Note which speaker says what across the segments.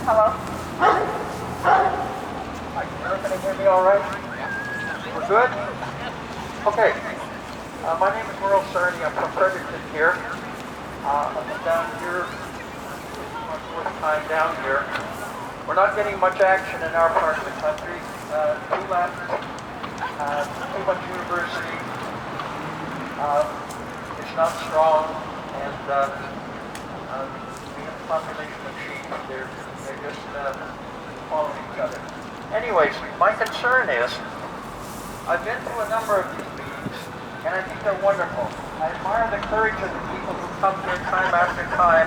Speaker 1: Hello? Hi, can you hear me all right? We're good? Okay. My name is Merle Sarney. I'm from Fredericton here. I've been down here, my fourth time down here. We're not getting much action in our part of the country. Too left, too much university. It's not strong, and we have a population of sheep. They're just following each other. Anyways, my concern is, I've been to a number of these meetings, and I think they're wonderful. I admire the courage of the people who come here time after time,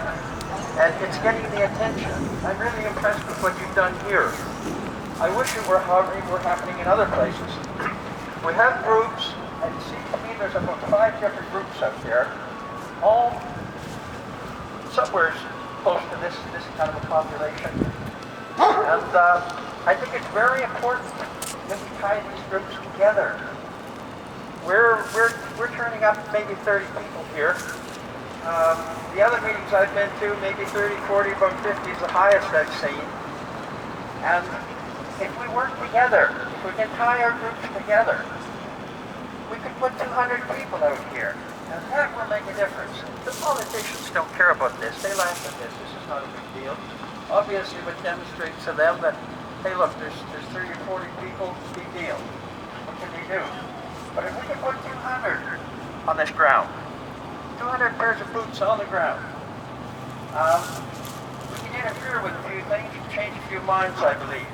Speaker 1: and it's getting the attention. I'm really impressed with what you've done here. I wish it were happening in other places. We have groups, and it seems to me there's about 5 different groups out there, all somewhere close to this kind of a population. And I think it's very important that we tie these groups together. We're turning up maybe 30 people here. The other meetings I've been to, maybe 30, 40, about 50 is the highest I've seen. And if we work together, if we can tie our groups together, we could put 200 people out here. And that will make a difference. The politicians don't care about this. They laugh at this. This is not a big deal. Obviously, it demonstrates to them that, hey, look, there's 30 or 40 people, big deal. What can they do? But if we can put 200 on this ground, 200 pairs of boots on the ground, we can interfere with a few things and change a few minds, I believe.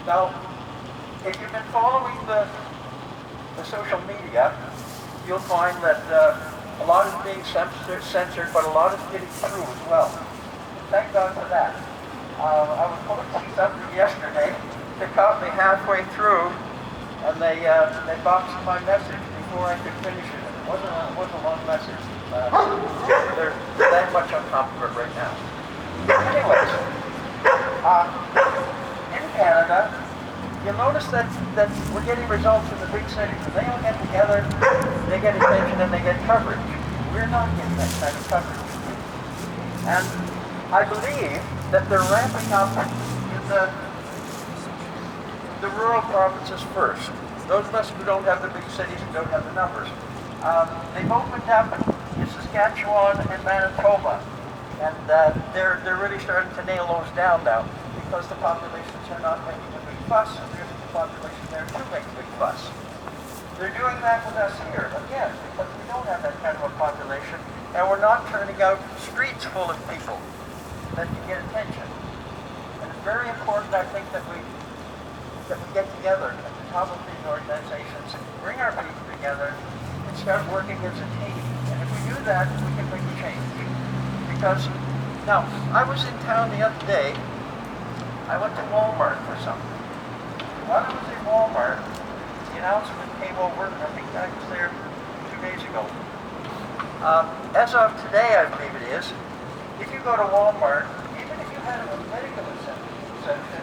Speaker 1: Now, if you've been following the social media, you'll find that a lot is being censored, but a lot is getting through as well. Thank God for that. I was posting something yesterday. They caught me halfway through, and they boxed my message before I could finish it. It wasn't a long message. They're that much on top of it right now. Anyways, in Canada, you'll notice that we're getting results in the big cities. When they all get together, they get attention and they get coverage. We're not getting that kind of coverage. And I believe that they're ramping up in the rural provinces first. Those of us who don't have the big cities and don't have the numbers. They've opened up in Saskatchewan and Manitoba, and they're really starting to nail those down now because the populations are not making a big fuss, and there's a population there to make a big fuss. They're doing that with us here, again, because we don't have that kind of a population, and we're not turning out streets full of people that can get attention. And it's very important, I think, that we get together at the top of these organizations, bring our people together, and start working as a team. And if we do that, we can bring change. Because, now, I was in town the other day. I went to Walmart for something. While I was in Walmart, the announcement came over, and I think I was there 2 days ago. As of today, I believe it is, if you go to Walmart, even if you had a medical exemption,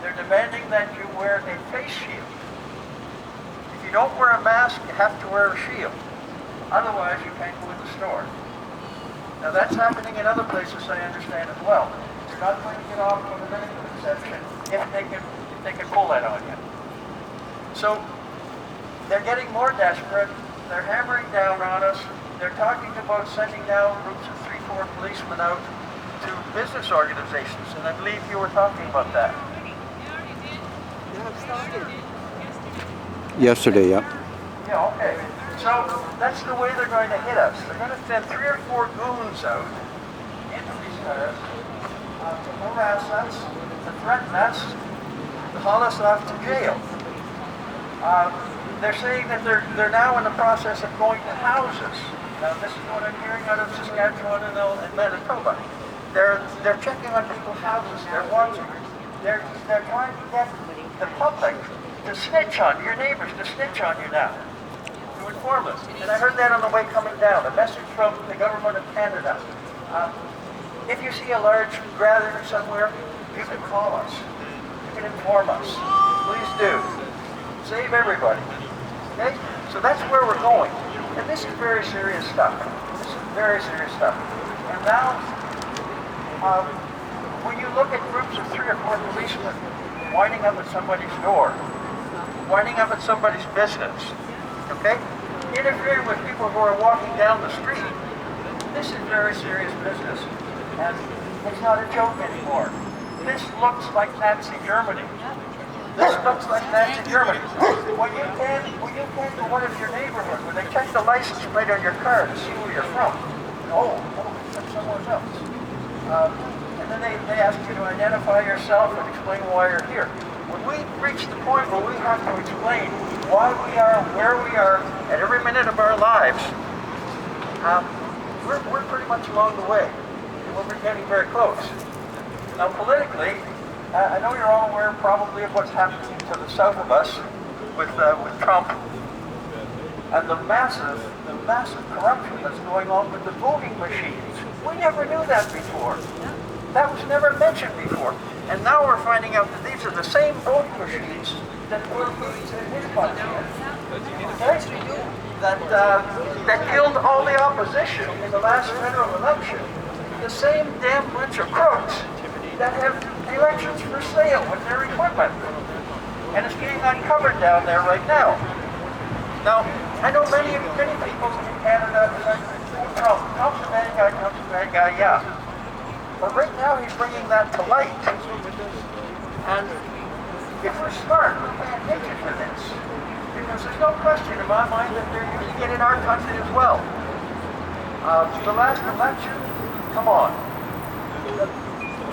Speaker 1: they're demanding that you wear a face shield. If you don't wear a mask, you have to wear a shield. Otherwise, you can't go in the store. Now, that's happening in other places, I understand, as well. You're not going to get off on a medical exception if they can pull that on you. So, they're getting more desperate. They're hammering down on us. They're talking about sending down groups of 3-4 policemen out to business organizations, and I believe you were talking about that.
Speaker 2: Yesterday, yeah.
Speaker 1: Yeah, okay. So that's the way they're going to hit us. They're going to send 3 or 4 goons out into these cars to harass us, to threaten us, to haul us off to jail. They're saying that they're now in the process of going to houses. Now, this is what I'm hearing out of Saskatchewan and Manitoba. They're checking on people's houses. They're watching. They're trying to get the public to snitch on your neighbors, to snitch on you now, to inform us. And I heard that on the way coming down. A message from the government of Canada. If you see a large gathering somewhere, you can call us. You can inform us. Please do. Save everybody. Okay? So that's where we're going. And this is very serious stuff. This is very serious stuff. And now, when you look at groups of 3 or 4 policemen winding up at somebody's door, winding up at somebody's business, okay? Interfering with people who are walking down the street, this is very serious business. And it's not a joke anymore. This looks like Nazi Germany. This looks like Nazi Germany. When you came to one of your neighborhoods, when they check the license plate on your car to see where you're from, that's somewhere else. And then they ask you to identify yourself and explain why you're here. When we reach the point where we have to explain why we are where we are at every minute of our lives, we're pretty much along the way. We're getting very close. Now, politically, I know you're all aware probably of what's happening to the south of us with Trump and the massive corruption that's going on with the voting machines. We never knew that before. That was never mentioned before. And now we're finding out that these are the same voting machines that were used in his country. That killed all the opposition in the last federal election. The same damn bunch of crooks that have elections for sale with their equipment. And it's getting uncovered down there right now. Now, I know many people in Canada are like, Trump's a bad guy, yeah. But right now he's bringing that to light. And if we're smart, we pay attention to this. Because there's no question in my mind that they're using it in our country as well. The last election, come on.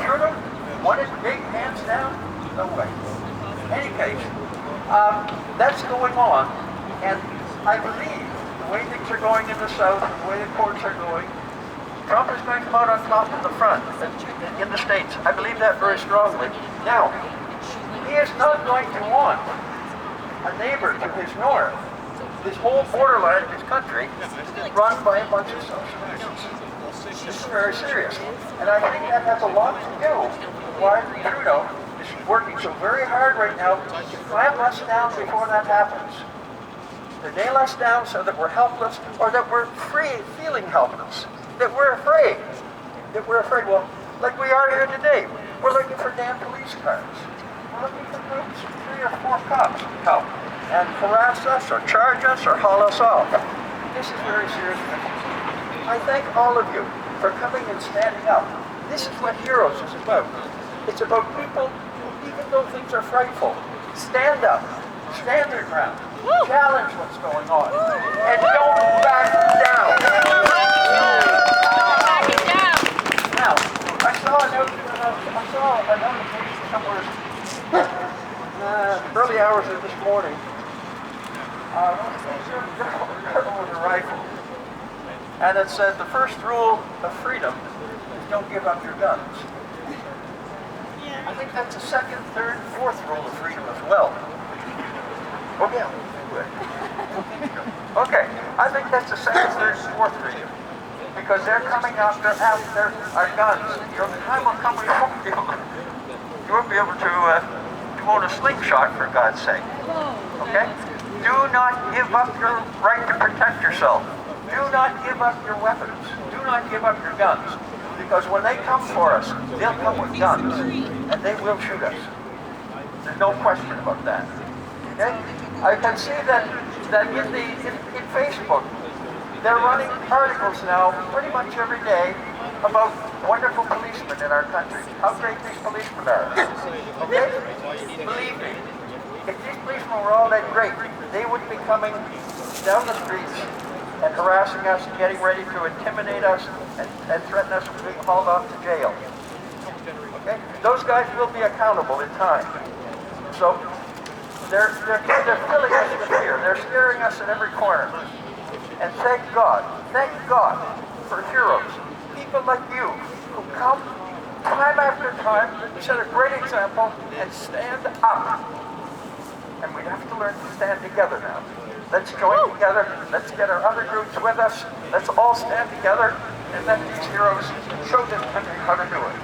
Speaker 1: Trudeau won it big, hands down? No way. In any case, that's going on. And I believe the way things are going in the South, the way the courts are going, Trump is going to come out on top in the front, in the States. I believe that very strongly. Now, he is not going to want a neighbor to his north, this whole borderline of his country, run by a bunch of socialists. This is very serious. And I think that has a lot to do with why Trudeau is working so very hard right now to clamp us down before that happens. To nail us down so that we're helpless, or that we're feeling helpless. That we're afraid. Well, like we are here today. We're looking for damn police cars. We're looking for groups of 3 or 4 cops to come and harass us or charge us or haul us off. This is very serious business. I thank all of you for coming and standing up. This is what Heroes is about. It's about people who, even though things are frightful, stand up, stand their ground, challenge what's going on, and don't back down. Now, I saw a notification somewhere early hours of this morning. Girl with a rifle. And it said the first rule of freedom is don't give up your guns. I think that's the 2nd, 3rd, 4th rule of freedom as well. Oh yeah. Okay, I think that's the 2nd, 3rd, 4th freedom. Because they're coming after our guns. You know, the time will come when you won't be able to own a slingshot, for God's sake. Okay? Do not give up your right to protect yourself. Do not give up your weapons. Do not give up your guns. Because when they come for us, they'll come with guns. And they will shoot us. There's no question about that. Okay? I can see that in Facebook, they're running articles now pretty much every day about wonderful policemen in our country. How great these policemen are. Okay? Believe me, if these policemen were all that great, they wouldn't be coming down the streets and harassing us and getting ready to intimidate us and threaten us with being hauled off to jail. Okay? Those guys will be accountable in time. So they're filling us with fear. They're scaring us at every corner. And thank God for heroes, people like you who come time after time, set a great example, and stand up. And we have to learn to stand together now. Let's join together. Let's get our other groups with us. Let's all stand together and let these heroes show this country how to do it.